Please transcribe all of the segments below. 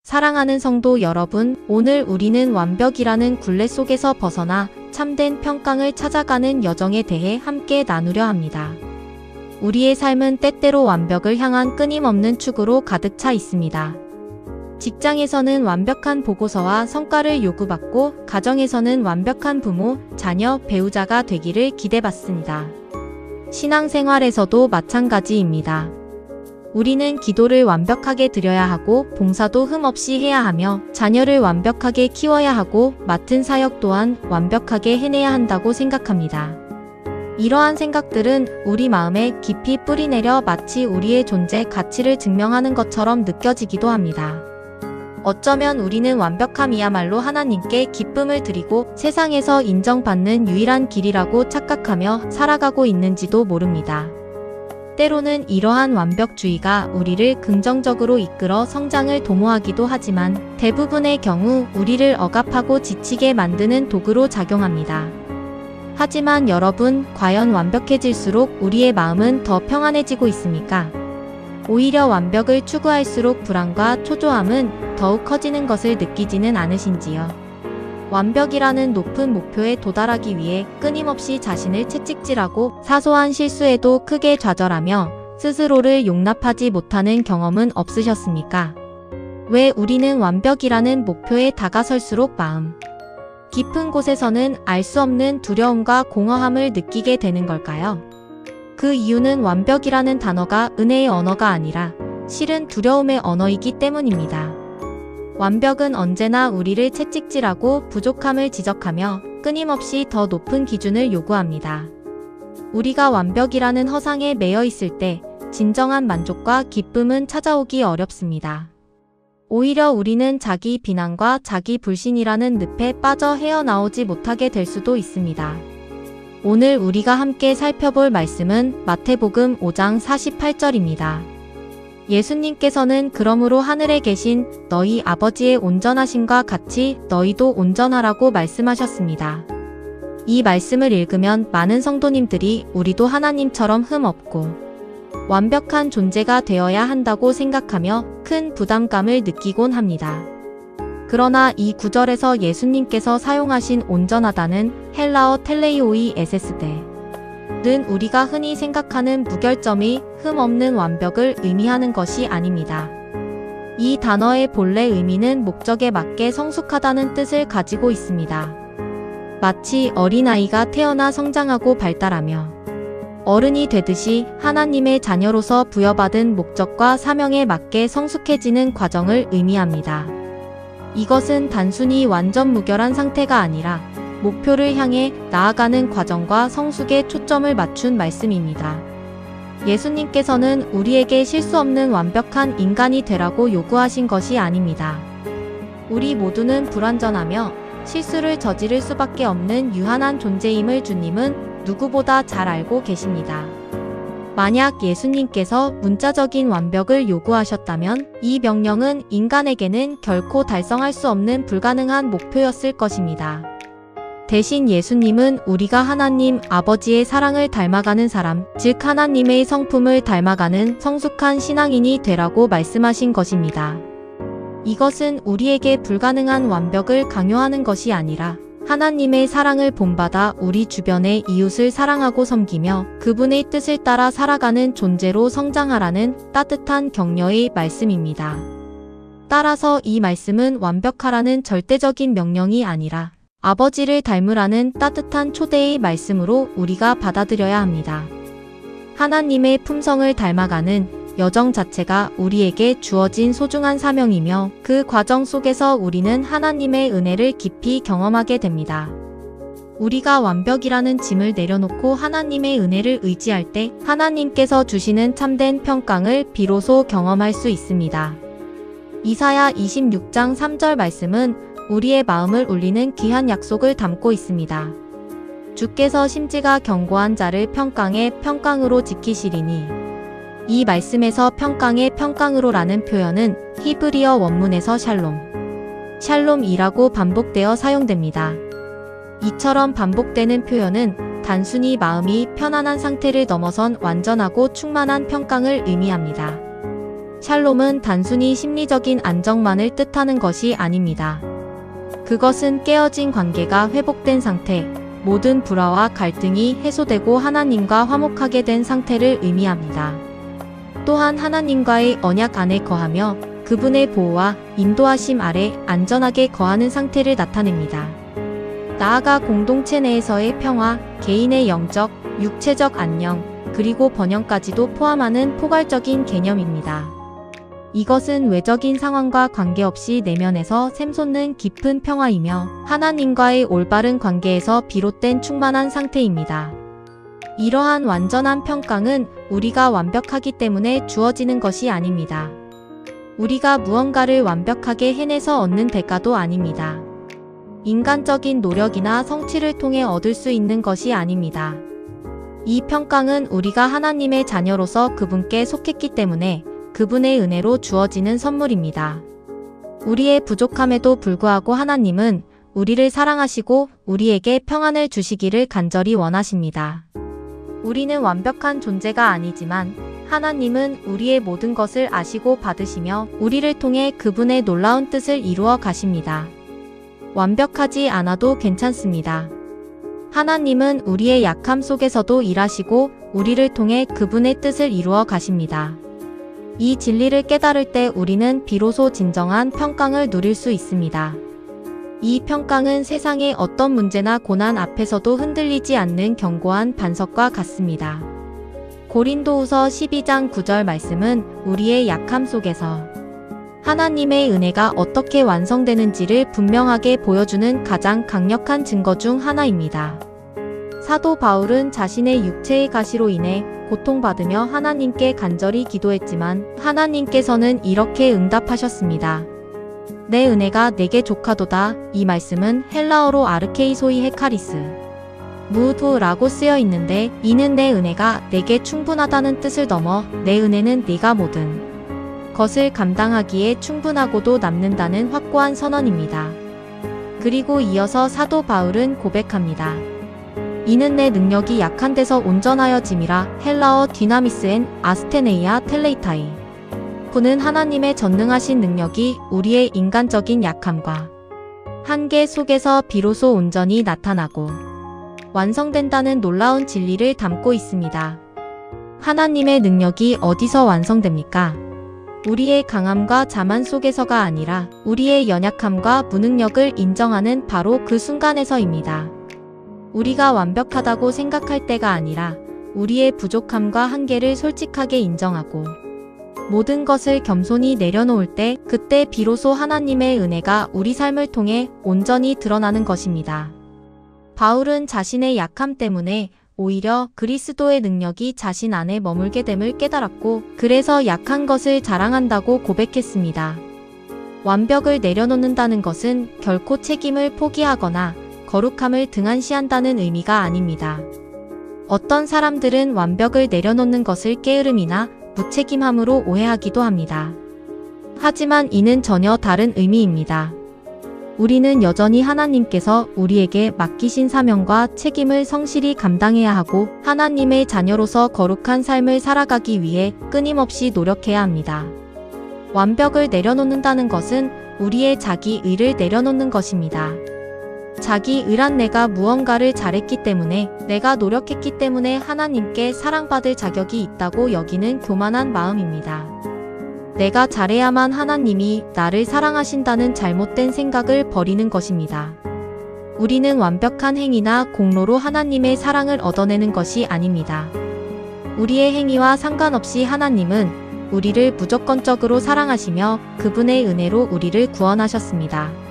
사랑하는 성도 여러분, 오늘 우리는 완벽이라는 굴레 속에서 벗어나 참된 평강을 찾아가는 여정에 대해 함께 나누려 합니다. 우리의 삶은 때때로 완벽을 향한 끊임없는 추구로 가득 차 있습니다. 직장에서는 완벽한 보고서와 성과를 요구받고, 가정에서는 완벽한 부모, 자녀, 배우자가 되기를 기대받습니다. 신앙생활에서도 마찬가지입니다. 우리는 기도를 완벽하게 드려야 하고, 봉사도 흠없이 해야 하며, 자녀를 완벽하게 키워야 하고, 맡은 사역 또한 완벽하게 해내야 한다고 생각합니다. 이러한 생각들은 우리 마음에 깊이 뿌리내려 마치 우리의 존재 가치를 증명하는 것처럼 느껴지기도 합니다. 어쩌면 우리는 완벽함이야말로 하나님께 기쁨을 드리고 세상에서 인정받는 유일한 길이라고 착각하며 살아가고 있는지도 모릅니다. 때로는 이러한 완벽주의가 우리를 긍정적으로 이끌어 성장을 도모하기도 하지만, 대부분의 경우 우리를 억압하고 지치게 만드는 도구로 작용합니다. 하지만 여러분, 과연 완벽해질수록 우리의 마음은 더 평안해지고 있습니까? 오히려 완벽을 추구할수록 불안과 초조함은 더욱 커지는 것을 느끼지는 않으신지요? 완벽이라는 높은 목표에 도달하기 위해 끊임없이 자신을 채찍질하고, 사소한 실수에도 크게 좌절하며 스스로를 용납하지 못하는 경험은 없으셨습니까? 왜 우리는 완벽이라는 목표에 다가설수록 마음 깊은 곳에서는 알 수 없는 두려움과 공허함을 느끼게 되는 걸까요? 그 이유는 완벽이라는 단어가 은혜의 언어가 아니라 실은 두려움의 언어이기 때문입니다. 완벽은 언제나 우리를 채찍질하고 부족함을 지적하며 끊임없이 더 높은 기준을 요구합니다. 우리가 완벽이라는 허상에 매여 있을 때 진정한 만족과 기쁨은 찾아오기 어렵습니다. 오히려 우리는 자기 비난과 자기 불신이라는 늪에 빠져 헤어나오지 못하게 될 수도 있습니다. 오늘 우리가 함께 살펴볼 말씀은 마태복음 5장 48절입니다. 예수님께서는 그러므로 하늘에 계신 너희 아버지의 온전하심과 같이 너희도 온전하라고 말씀하셨습니다. 이 말씀을 읽으면 많은 성도님들이 우리도 하나님처럼 흠없고 완벽한 존재가 되어야 한다고 생각하며 큰 부담감을 느끼곤 합니다. 그러나 이 구절에서 예수님께서 사용하신 온전하다는 헬라어 텔레이오이 에세스데는 우리가 흔히 생각하는 무결점이 흠없는 완벽을 의미하는 것이 아닙니다. 이 단어의 본래 의미는 목적에 맞게 성숙하다는 뜻을 가지고 있습니다. 마치 어린아이가 태어나 성장하고 발달하며 어른이 되듯이 하나님의 자녀로서 부여받은 목적과 사명에 맞게 성숙해지는 과정을 의미합니다. 이것은 단순히 완전 무결한 상태가 아니라 목표를 향해 나아가는 과정과 성숙에 초점을 맞춘 말씀입니다. 예수님께서는 우리에게 실수 없는 완벽한 인간이 되라고 요구하신 것이 아닙니다. 우리 모두는 불완전하며 실수를 저지를 수밖에 없는 유한한 존재임을 주님은 누구보다 잘 알고 계십니다. 만약 예수님께서 문자적인 완벽을 요구하셨다면 이 명령은 인간에게는 결코 달성할 수 없는 불가능한 목표였을 것입니다. 대신 예수님은 우리가 하나님 아버지의 사랑을 닮아가는 사람, 즉 하나님의 성품을 닮아가는 성숙한 신앙인이 되라고 말씀하신 것입니다. 이것은 우리에게 불가능한 완벽을 강요하는 것이 아니라 하나님의 사랑을 본받아 우리 주변의 이웃을 사랑하고 섬기며 그분의 뜻을 따라 살아가는 존재로 성장하라는 따뜻한 격려의 말씀입니다. 따라서 이 말씀은 완벽하라는 절대적인 명령이 아니라 아버지를 닮으라는 따뜻한 초대의 말씀으로 우리가 받아들여야 합니다. 하나님의 품성을 닮아가는 여정 자체가 우리에게 주어진 소중한 사명이며 그 과정 속에서 우리는 하나님의 은혜를 깊이 경험하게 됩니다. 우리가 완벽이라는 짐을 내려놓고 하나님의 은혜를 의지할 때 하나님께서 주시는 참된 평강을 비로소 경험할 수 있습니다. 이사야 26장 3절 말씀은 우리의 마음을 울리는 귀한 약속을 담고 있습니다. 주께서 심지가 견고한 자를 평강의 평강으로 지키시리니. 이 말씀에서 평강의 평강으로라는 표현은 히브리어 원문에서 샬롬이라고 반복되어 사용됩니다. 이처럼 반복되는 표현은 단순히 마음이 편안한 상태를 넘어선 완전하고 충만한 평강을 의미합니다. 샬롬은 단순히 심리적인 안정만을 뜻하는 것이 아닙니다. 그것은 깨어진 관계가 회복된 상태, 모든 불화와 갈등이 해소되고 하나님과 화목하게 된 상태를 의미합니다. 또한 하나님과의 언약 안에 거하며 그분의 보호와 인도하심 아래 안전하게 거하는 상태를 나타냅니다. 나아가 공동체 내에서의 평화, 개인의 영적, 육체적 안녕, 그리고 번영까지도 포함하는 포괄적인 개념입니다. 이것은 외적인 상황과 관계없이 내면에서 샘솟는 깊은 평화이며 하나님과의 올바른 관계에서 비롯된 충만한 상태입니다. 이러한 완전한 평강은 우리가 완벽하기 때문에 주어지는 것이 아닙니다. 우리가 무언가를 완벽하게 해내서 얻는 대가도 아닙니다. 인간적인 노력이나 성취를 통해 얻을 수 있는 것이 아닙니다. 이 평강은 우리가 하나님의 자녀로서 그분께 속했기 때문에 그분의 은혜로 주어지는 선물입니다. 우리의 부족함에도 불구하고 하나님은 우리를 사랑하시고 우리에게 평안을 주시기를 간절히 원하십니다. 우리는 완벽한 존재가 아니지만 하나님은 우리의 모든 것을 아시고 받으시며 우리를 통해 그분의 놀라운 뜻을 이루어 가십니다. 완벽하지 않아도 괜찮습니다. 하나님은 우리의 약함 속에서도 일하시고 우리를 통해 그분의 뜻을 이루어 가십니다. 이 진리를 깨달을 때 우리는 비로소 진정한 평강을 누릴 수 있습니다. 이 평강은 세상의 어떤 문제나 고난 앞에서도 흔들리지 않는 견고한 반석과 같습니다. 고린도후서 12장 9절 말씀은 우리의 약함 속에서 하나님의 은혜가 어떻게 완성되는지를 분명하게 보여주는 가장 강력한 증거 중 하나입니다. 사도 바울은 자신의 육체의 가시로 인해 고통받으며 하나님께 간절히 기도했지만 하나님께서는 이렇게 응답하셨습니다. 내 은혜가 내게 족하도다. 이 말씀은 헬라어로 아르케이소이 헤카리스 무드라고 쓰여 있는데 이는 내 은혜가 내게 충분하다는 뜻을 넘어 내 은혜는 네가 모든 것을 감당하기에 충분하고도 남는다는 확고한 선언입니다. 그리고 이어서 사도 바울은 고백합니다. 이는 내 능력이 약한 데서 온전하여짐이라. 헬라어 디나미스엔 아스테네이아 텔레이타이. 그는 하나님의 전능하신 능력이 우리의 인간적인 약함과 한계 속에서 비로소 온전히 나타나고 완성된다는 놀라운 진리를 담고 있습니다. 하나님의 능력이 어디서 완성됩니까? 우리의 강함과 자만 속에서가 아니라 우리의 연약함과 무능력을 인정하는 바로 그 순간에서입니다. 우리가 완벽하다고 생각할 때가 아니라 우리의 부족함과 한계를 솔직하게 인정하고 모든 것을 겸손히 내려놓을 때 그때 비로소 하나님의 은혜가 우리 삶을 통해 온전히 드러나는 것입니다. 바울은 자신의 약함 때문에 오히려 그리스도의 능력이 자신 안에 머물게 됨을 깨달았고 그래서 약한 것을 자랑한다고 고백했습니다. 완벽을 내려놓는다는 것은 결코 책임을 포기하거나 거룩함을 등한시한다는 의미가 아닙니다. 어떤 사람들은 완벽을 내려놓는 것을 게으름이나 무책임함으로 오해하기도 합니다. 하지만 이는 전혀 다른 의미입니다. 우리는 여전히 하나님께서 우리에게 맡기신 사명과 책임을 성실히 감당해야 하고 하나님의 자녀로서 거룩한 삶을 살아가기 위해 끊임없이 노력해야 합니다. 완벽을 내려놓는다는 것은 우리의 자기 의를 내려놓는 것입니다. 자기 의란 내가 무언가를 잘했기 때문에 내가 노력했기 때문에 하나님께 사랑받을 자격이 있다고 여기는 교만한 마음입니다. 내가 잘해야만 하나님이 나를 사랑하신다는 잘못된 생각을 버리는 것입니다. 우리는 완벽한 행위나 공로로 하나님의 사랑을 얻어내는 것이 아닙니다. 우리의 행위와 상관없이 하나님은 우리를 무조건적으로 사랑하시며 그분의 은혜로 우리를 구원하셨습니다.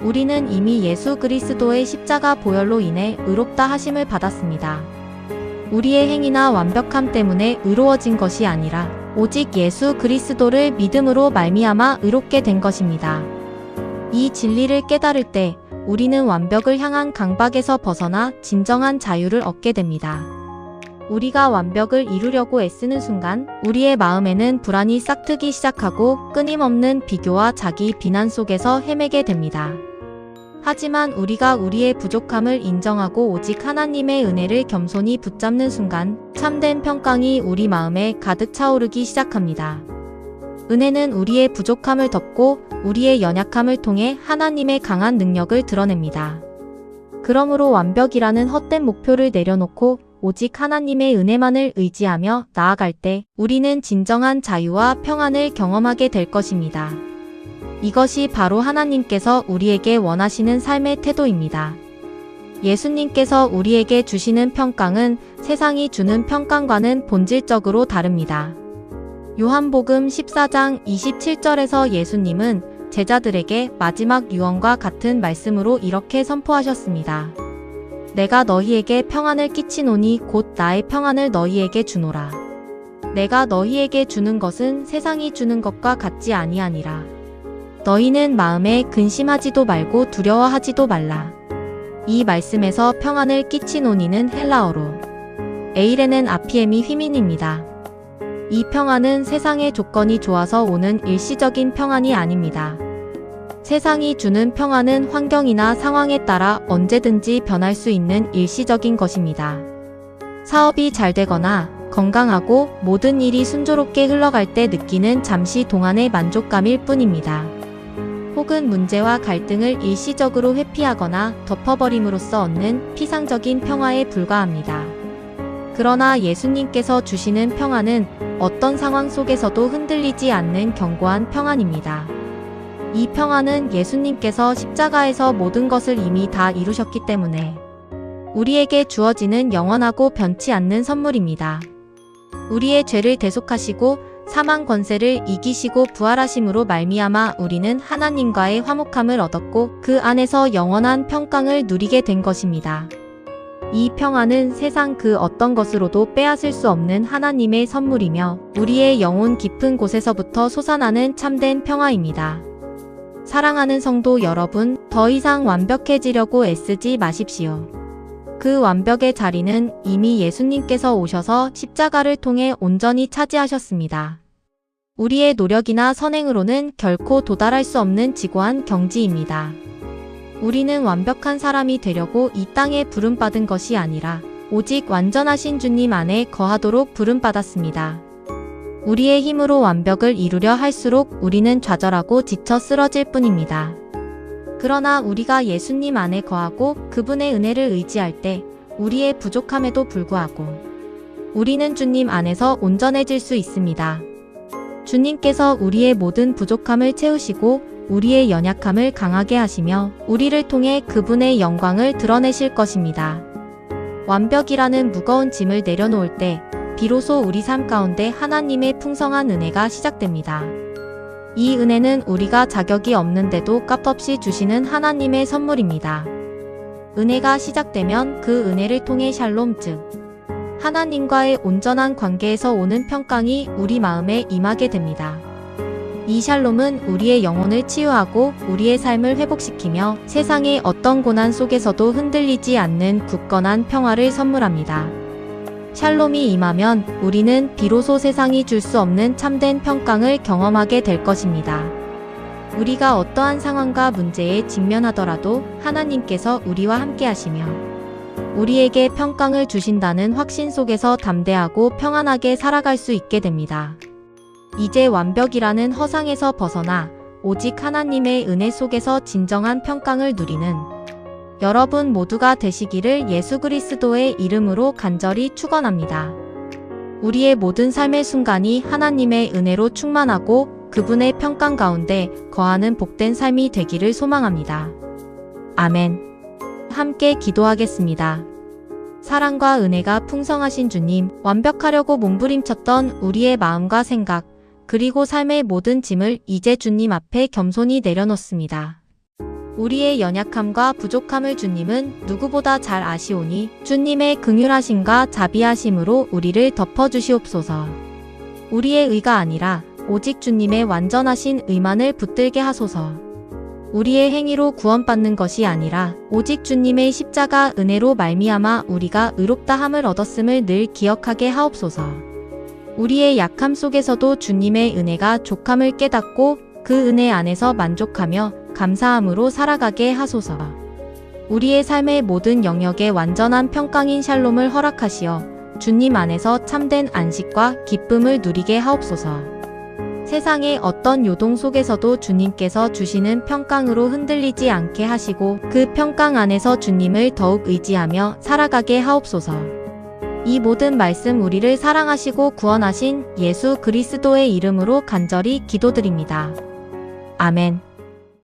우리는 이미 예수 그리스도의 십자가 보혈로 인해 의롭다 하심을 받았습니다. 우리의 행위나 완벽함 때문에 의로워진 것이 아니라 오직 예수 그리스도를 믿음으로 말미암아 의롭게 된 것입니다. 이 진리를 깨달을 때 우리는 완벽을 향한 강박에서 벗어나 진정한 자유를 얻게 됩니다. 우리가 완벽을 이루려고 애쓰는 순간 우리의 마음에는 불안이 싹트기 시작하고 끊임없는 비교와 자기 비난 속에서 헤매게 됩니다. 하지만 우리가 우리의 부족함을 인정하고 오직 하나님의 은혜를 겸손히 붙잡는 순간 참된 평강이 우리 마음에 가득 차오르기 시작합니다. 은혜는 우리의 부족함을 덮고 우리의 연약함을 통해 하나님의 강한 능력을 드러냅니다. 그러므로 완벽이라는 헛된 목표를 내려놓고 오직 하나님의 은혜만을 의지하며 나아갈 때 우리는 진정한 자유와 평안을 경험하게 될 것입니다. 이것이 바로 하나님께서 우리에게 원하시는 삶의 태도입니다. 예수님께서 우리에게 주시는 평강은 세상이 주는 평강과는 본질적으로 다릅니다. 요한복음 14장 27절에서 예수님은 제자들에게 마지막 유언과 같은 말씀으로 이렇게 선포하셨습니다. 내가 너희에게 평안을 끼치노니 곧 나의 평안을 너희에게 주노라. 내가 너희에게 주는 것은 세상이 주는 것과 같지 아니하니라. 너희는 마음에 근심하지도 말고 두려워하지도 말라. 이 말씀에서 평안을 끼치노니는 헬라어로 에이레는 아피엠이 휘민입니다. 이 평안은 세상의 조건이 좋아서 오는 일시적인 평안이 아닙니다. 세상이 주는 평안은 환경이나 상황에 따라 언제든지 변할 수 있는 일시적인 것입니다. 사업이 잘 되거나 건강하고 모든 일이 순조롭게 흘러갈 때 느끼는 잠시 동안의 만족감일 뿐입니다. 혹은 문제와 갈등을 일시적으로 회피하거나 덮어버림으로써 얻는 피상적인 평화에 불과합니다. 그러나 예수님께서 주시는 평안은 어떤 상황 속에서도 흔들리지 않는 견고한 평안입니다. 이 평안은 예수님께서 십자가에서 모든 것을 이미 다 이루셨기 때문에 우리에게 주어지는 영원하고 변치 않는 선물입니다. 우리의 죄를 대속하시고 사망 권세를 이기시고 부활하심으로 말미암아 우리는 하나님과의 화목함을 얻었고 그 안에서 영원한 평강을 누리게 된 것입니다. 이 평안은 세상 그 어떤 것으로도 빼앗을 수 없는 하나님의 선물이며 우리의 영혼 깊은 곳에서부터 솟아나는 참된 평화입니다. 사랑하는 성도 여러분, 더 이상 완벽해지려고 애쓰지 마십시오. 그 완벽의 자리는 이미 예수님께서 오셔서 십자가를 통해 온전히 차지하셨습니다. 우리의 노력이나 선행으로는 결코 도달할 수 없는 지고한 경지입니다. 우리는 완벽한 사람이 되려고 이 땅에 부름받은 것이 아니라 오직 완전하신 주님 안에 거하도록 부름받았습니다. 우리의 힘으로 완벽을 이루려 할수록 우리는 좌절하고 지쳐 쓰러질 뿐입니다. 그러나 우리가 예수님 안에 거하고 그분의 은혜를 의지할 때 우리의 부족함에도 불구하고 우리는 주님 안에서 온전해질 수 있습니다. 주님께서 우리의 모든 부족함을 채우시고 우리의 연약함을 강하게 하시며 우리를 통해 그분의 영광을 드러내실 것입니다. 완벽이라는 무거운 짐을 내려놓을 때 비로소 우리 삶 가운데 하나님의 풍성한 은혜가 시작됩니다. 이 은혜는 우리가 자격이 없는데도 값없이 주시는 하나님의 선물입니다. 은혜가 시작되면 그 은혜를 통해 샬롬 즉 하나님과의 온전한 관계에서 오는 평강이 우리 마음에 임하게 됩니다. 이 샬롬은 우리의 영혼을 치유하고 우리의 삶을 회복시키며 세상의 어떤 고난 속에서도 흔들리지 않는 굳건한 평화를 선물합니다. 샬롬이 임하면 우리는 비로소 세상이 줄 수 없는 참된 평강을 경험하게 될 것입니다. 우리가 어떠한 상황과 문제에 직면하더라도 하나님께서 우리와 함께 하시며 우리에게 평강을 주신다는 확신 속에서 담대하고 평안하게 살아갈 수 있게 됩니다. 이제 완벽이라는 허상에서 벗어나 오직 하나님의 은혜 속에서 진정한 평강을 누리는 여러분 모두가 되시기를 예수 그리스도의 이름으로 간절히 축원합니다. 우리의 모든 삶의 순간이 하나님의 은혜로 충만하고 그분의 평강 가운데 거하는 복된 삶이 되기를 소망합니다. 아멘. 함께 기도하겠습니다. 사랑과 은혜가 풍성하신 주님, 완벽하려고 몸부림쳤던 우리의 마음과 생각, 그리고 삶의 모든 짐을 이제 주님 앞에 겸손히 내려놓습니다. 우리의 연약함과 부족함을 주님은 누구보다 잘 아시오니 주님의 긍휼하심과 자비하심으로 우리를 덮어주시옵소서. 우리의 의가 아니라 오직 주님의 완전하신 의만을 붙들게 하소서. 우리의 행위로 구원받는 것이 아니라 오직 주님의 십자가 은혜로 말미암아 우리가 의롭다함을 얻었음을 늘 기억하게 하옵소서. 우리의 약함 속에서도 주님의 은혜가 족함을 깨닫고 그 은혜 안에서 만족하며 감사함으로 살아가게 하소서. 우리의 삶의 모든 영역에 완전한 평강인 샬롬을 허락하시어 주님 안에서 참된 안식과 기쁨을 누리게 하옵소서. 세상의 어떤 요동 속에서도 주님께서 주시는 평강으로 흔들리지 않게 하시고 그 평강 안에서 주님을 더욱 의지하며 살아가게 하옵소서. 이 모든 말씀 우리를 사랑하시고 구원하신 예수 그리스도의 이름으로 간절히 기도드립니다. 아멘.